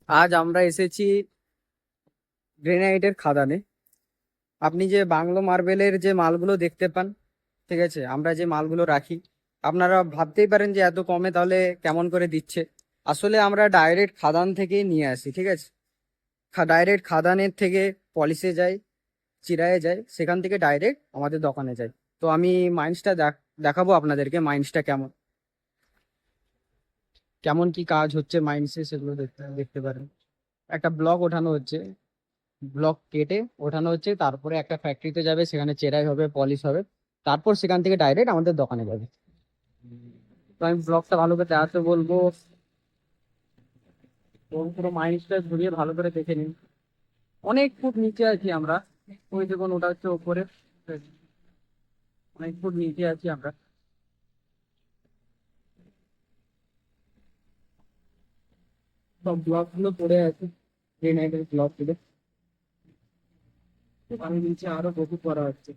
আজ আমরা এসেছি গ্রেনাইটের খাদানে। আপনি যে বাংলো মার্বেলের যে মালগুলো দেখতে পান, ঠিক আছে, আমরা যে মালগুলো রাখি, আপনারা ভাবতেই পারেন যে এত কমে তাহলে কেমন করে দিচ্ছে। আসলে আমরা ডাইরেক্ট খাদান থেকেই নিয়ে আসি, ঠিক আছে। ডাইরেক্ট খাদানের থেকে পলিশে যায়, চিরায়ে যায়, সেখান থেকে ডাইরেক্ট আমাদের দোকানে যায়। তো আমি মাইন্সটা দেখাবো আপনাদেরকে, মাইন্সটা কেমন কেমন কি কাজ হচ্ছে মাইন্সে, সেগুলো দেখতে দেখতে পারেন। একটা ব্লক ওঠানো হচ্ছে, ব্লক কেটে ওঠানো হচ্ছে, তারপরে একটা ফ্যাক্টরিতে যাবে, সেখানে চেরাই হবে, পলিশ হবে, তারপর সেখান থেকে ডাইরেক্ট আমাদের দোকানে যাবে। তো আমি ব্লকটা ভালো করে দেখাতে বলবো, তো পুরো মাইন্ডটা ঘুরিয়ে ভালো করে দেখে নিন। অনেক ফুট নিচে আছি আমরা, ওই দেখুন ওটা হচ্ছে ওপরে, অনেক ফুট নিচে আছি আমরা। সব ব্লক গুলো পড়ে আছে, গ্রেনাইটের ব্লক গুলো। আমি নিচে আরো বহু করা হচ্ছে,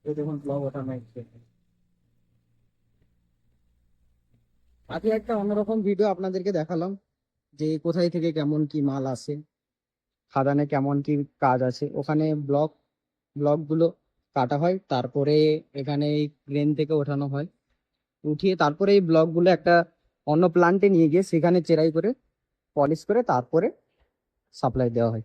এই দেখুন ব্লক ওঠানো হচ্ছে। আজকে একটা অন্যরকম ভিডিও আপনাদেরকে দেখালাম, যে কোথায় থেকে কেমন কি মাল আসে, খাদানে কেমন কি কাজ আছে। ওখানে ব্লক গুলো কাটা হয়, তারপরে এখানে এই ক্রেন থেকে ওঠানো হয়, উঠিয়ে তারপরে এই ব্লক গুলো একটা অন্য প্লান্টে নিয়ে গিয়ে সেখানে চেরাই করে পলিশ করে তারপরে সাপ্লাই দেওয়া হয়।